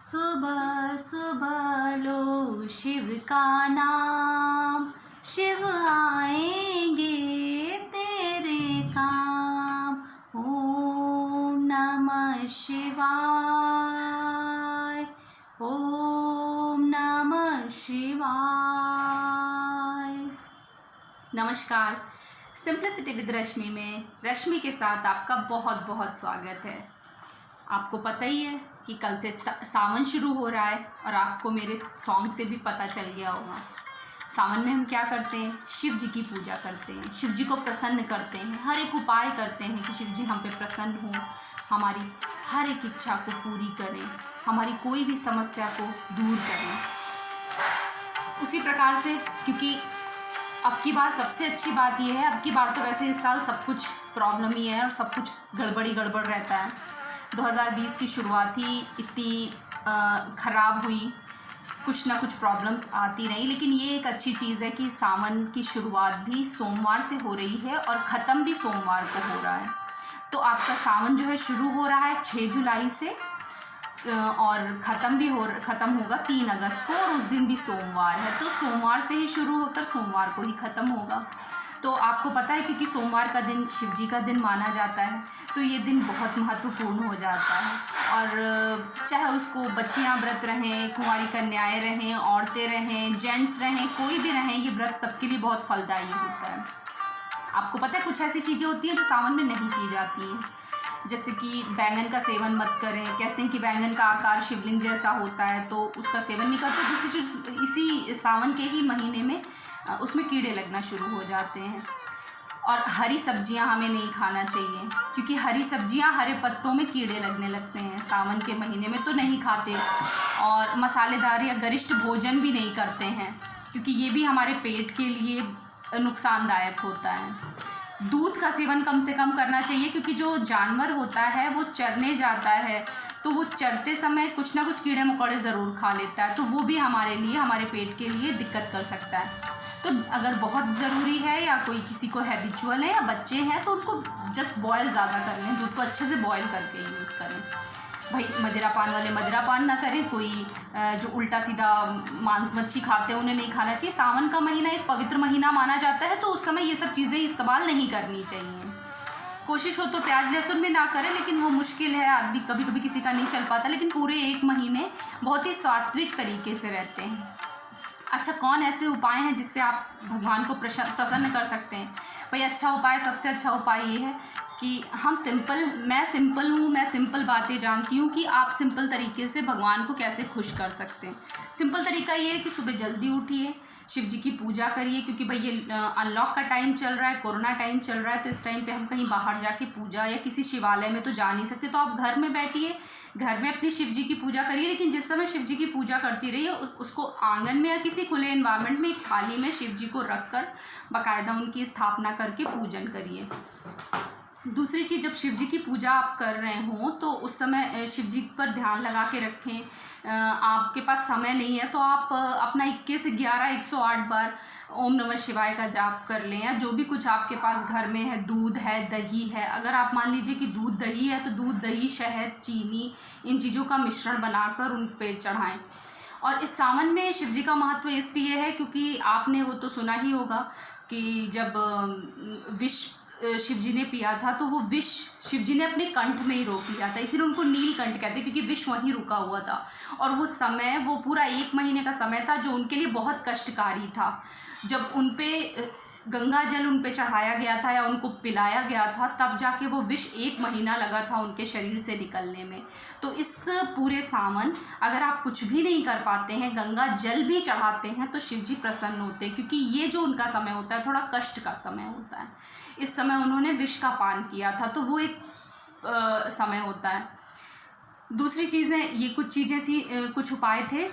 सुबह सुबह लो शिव का नाम, शिव आएंगे तेरे काम। ओम नमः शिवाय, ओम नमः शिवाय। नमस्कार, सिंप्लिसिटी विद रश्मि में रश्मि के साथ आपका बहुत बहुत स्वागत है। आपको पता ही है कि कल से सावन शुरू हो रहा है और आपको मेरे सॉन्ग से भी पता चल गया होगा। सावन में हम क्या करते हैं? शिव जी की पूजा करते हैं, शिव जी को प्रसन्न करते हैं, हर एक उपाय करते हैं कि शिव जी हम पे प्रसन्न हों, हमारी हर एक इच्छा को पूरी करें, हमारी कोई भी समस्या को दूर करें। उसी प्रकार से, क्योंकि अब की बार सबसे अच्छी बात यह है, अब की बार तो वैसे इस साल सब कुछ प्रॉब्लम ही है और सब कुछ गड़बड़ रहता है। 2020 की शुरुआत ही इतनी ख़राब हुई, कुछ ना कुछ प्रॉब्लम्स आती रही, लेकिन ये एक अच्छी चीज़ है कि सावन की शुरुआत भी सोमवार से हो रही है और ख़त्म भी सोमवार को हो रहा है। तो आपका सावन जो है शुरू हो रहा है 6 जुलाई से और ख़त्म होगा 3 अगस्त को, और उस दिन भी सोमवार है। तो सोमवार से ही शुरू होकर सोमवार को ही ख़त्म होगा। तो आपको पता है, क्योंकि सोमवार का दिन शिव जी का दिन माना जाता है, तो ये दिन बहुत महत्वपूर्ण हो जाता है। और चाहे उसको बच्चियां व्रत रहें, कुंवारी कन्याएं रहें, औरतें रहें, जेंट्स रहें, कोई भी रहें, ये व्रत सबके लिए बहुत फलदायी होता है। आपको पता है कुछ ऐसी चीज़ें होती हैं जो सावन में नहीं की जाती हैं, जैसे कि बैंगन का सेवन मत करें। कहते हैं कि बैंगन का आकार शिवलिंग जैसा होता है, तो उसका सेवन नहीं करते। दूसरी चीज़, इसी सावन के ही महीने में उसमें कीड़े लगना शुरू हो जाते हैं। और हरी सब्जियां हमें नहीं खाना चाहिए, क्योंकि हरी सब्जियां, हरे पत्तों में कीड़े लगने लगते हैं। सावन के महीने में तो नहीं खाते। और मसालेदार या गरिष्ठ भोजन भी नहीं करते हैं, क्योंकि ये भी हमारे पेट के लिए नुकसानदायक होता है। दूध का सेवन कम से कम करना चाहिए, क्योंकि जो जानवर होता है वो चरने जाता है, तो वो चरते समय कुछ ना कुछ कीड़े मकोड़े ज़रूर खा लेता है, तो वो भी हमारे लिए, हमारे पेट के लिए दिक्कत कर सकता है। तो अगर बहुत ज़रूरी है या कोई किसी को हैबिचुअल है या बच्चे हैं, तो उनको जस्ट बॉयल ज़्यादा कर लें, दूध को अच्छे से बॉयल करके यूज़ करें। भाई मदिरापान वाले मदिरापान ना करें, कोई जो उल्टा सीधा मांस मच्छी खाते हैं उन्हें नहीं खाना चाहिए। सावन का महीना एक पवित्र महीना माना जाता है, तो उस समय ये सब चीज़ें इस्तेमाल नहीं करनी चाहिए। कोशिश हो तो प्याज लहसुन में ना करें, लेकिन वो मुश्किल है, आदमी कभी कभी किसी का नहीं चल पाता, लेकिन पूरे 1 महीने बहुत ही सात्विक तरीके से रहते हैं। अच्छा, कौन ऐसे उपाय हैं जिससे आप भगवान को प्रसन्न कर सकते हैं? भाई अच्छा उपाय, सबसे अच्छा उपाय ये है कि मैं सिंपल हूँ, मैं सिंपल बातें जानती हूँ कि आप सिंपल तरीके से भगवान को कैसे खुश कर सकते हैं। सिंपल तरीका ये है कि सुबह जल्दी उठिए, शिव जी की पूजा करिए, क्योंकि भाई ये अनलॉक का टाइम चल रहा है, कोरोना टाइम चल रहा है, तो इस टाइम पे हम कहीं बाहर जाके पूजा या किसी शिवालय में तो जा नहीं सकते, तो आप घर में बैठिए, घर में अपनी शिव जी की पूजा करिए। लेकिन जिस समय शिव जी की पूजा करती रहिए, उसको आंगन में या किसी खुले एनवायरनमेंट में एक थाली में शिव जी को रख कर बाकायदा उनकी स्थापना करके पूजन करिए। दूसरी चीज़, जब शिव जी की पूजा आप कर रहे हों तो उस समय शिव जी पर ध्यान लगा के रखें। आपके पास समय नहीं है तो आप अपना 21 11 108 बार ओम नमः शिवाय का जाप कर लें, या जो भी कुछ आपके पास घर में है, दूध है, दही है। अगर आप मान लीजिए कि दूध दही है, तो दूध दही, शहद, चीनी, इन चीज़ों का मिश्रण बनाकर उन पे चढ़ाएं। और इस सावन में शिव जी का महत्व इसलिए है क्योंकि आपने वो तो सुना ही होगा कि जब विष शिव जी ने पिया था, तो वो विष शिव जी ने अपने कंठ में ही रोक लिया था, इसीलिए उनको नीलकंठ कहते हैं, क्योंकि विष वहीं रुका हुआ था। और वो समय, वो पूरा 1 महीने का समय था जो उनके लिए बहुत कष्टकारी था। जब उन पे गंगा जल उन पे चढ़ाया गया था या उनको पिलाया गया था, तब जाके वो विष 1 महीना लगा था उनके शरीर से निकलने में। तो इस पूरे सावन अगर आप कुछ भी नहीं कर पाते हैं, गंगा जल भी चढ़ाते हैं, तो शिव जी प्रसन्न होते हैं, क्योंकि ये जो उनका समय होता है थोड़ा कष्ट का समय होता है। इस समय उन्होंने विष का पान किया था, तो वो एक समय होता है। दूसरी चीज़ें, ये कुछ चीज़ें कुछ उपाय थे।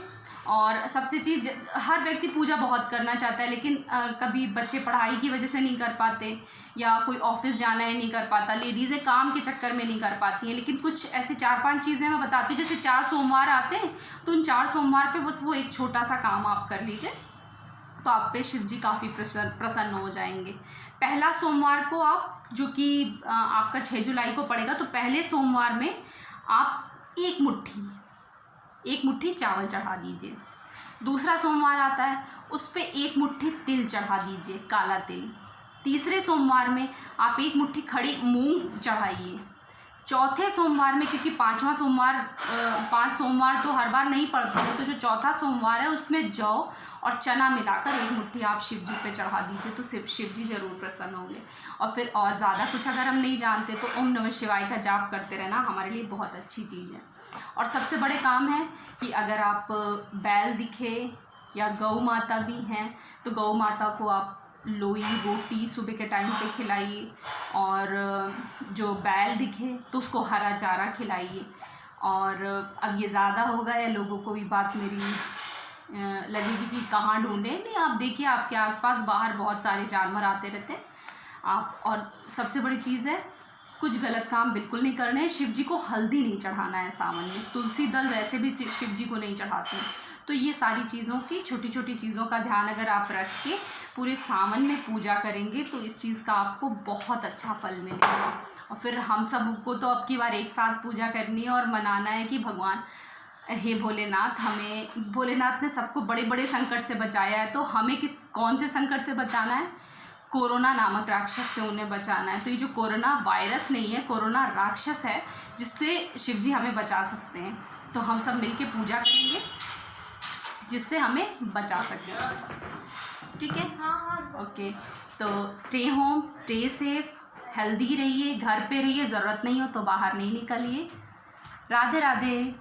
और सबसे चीज़, हर व्यक्ति पूजा बहुत करना चाहता है, लेकिन कभी बच्चे पढ़ाई की वजह से नहीं कर पाते, या कोई ऑफिस जाना है नहीं कर पाता, लेडीज़ें काम के चक्कर में नहीं कर पाती हैं। लेकिन कुछ ऐसी 4-5 चीज़ें मैं बताती हूँ। जैसे 4 सोमवार आते हैं, तो उन 4 सोमवार पे बस वो एक छोटा सा काम आप कर लीजिए, तो आप पे शिव जी काफ़ी प्रसन्न हो जाएंगे। पहला सोमवार को आप, जो कि आपका 6 जुलाई को पड़ेगा, तो पहले सोमवार में आप 1 मुट्ठी चावल चढ़ा दीजिए। दूसरा सोमवार आता है, उस पे 1 मुट्ठी तिल चढ़ा दीजिए, काला तिल। तीसरे सोमवार में आप 1 मुट्ठी खड़ी मूंग चढ़ाइए। चौथे सोमवार में, क्योंकि 5वां सोमवार 5 सोमवार तो हर बार नहीं पड़ते हैं, तो जो चौथा सोमवार है उसमें जौ और चना मिलाकर 1 मुट्ठी आप शिव जी पे चढ़ा दीजिए, तो शिव जी ज़रूर प्रसन्न होंगे। और फिर और ज़्यादा कुछ अगर हम नहीं जानते तो ओम नमः शिवाय का जाप करते रहना हमारे लिए बहुत अच्छी चीज़ है। और सबसे बड़े काम है कि अगर आप बैल दिखे या गौ माता भी हैं तो गौ माता को आप लोई रोटी सुबह के टाइम पे खिलाइए, और जो बैल दिखे तो उसको हरा चारा खिलाइए। और अब ये ज़्यादा होगा या लोगों को भी बात मेरी लगेगी कि कहाँ ढूंढें, नहीं आप देखिए आपके आसपास बाहर बहुत सारे जानवर आते रहते हैं आप। और सबसे बड़ी चीज़ है, कुछ गलत काम बिल्कुल नहीं करने हैं। शिव जी को हल्दी नहीं चढ़ाना है सावन में, तुलसी दल वैसे भी शिव जी को नहीं चढ़ाते हैं। तो ये सारी चीज़ों की छोटी छोटी चीज़ों का ध्यान अगर आप रख के पूरे सावन में पूजा करेंगे तो इस चीज़ का आपको बहुत अच्छा फल मिलेगा। और फिर हम सबको तो अब की बार एक साथ पूजा करनी है और मनाना है कि भगवान हे भोलेनाथ, हमें भोलेनाथ ने सबको बड़े बड़े संकट से बचाया है, तो हमें कौन से संकट से बचाना है? कोरोना नामक राक्षस से उन्हें बचाना है। तो ये जो कोरोना वायरस नहीं है, कोरोना राक्षस है जिससे शिव जी हमें बचा सकते हैं। तो हम सब मिलके पूजा करेंगे जिससे हमें बचा सके। ठीक है? हाँ, ओके। तो stay home, stay safe, healthy रहिए, घर पे रहिए, ज़रूरत नहीं हो तो बाहर नहीं निकलिए। राधे राधे।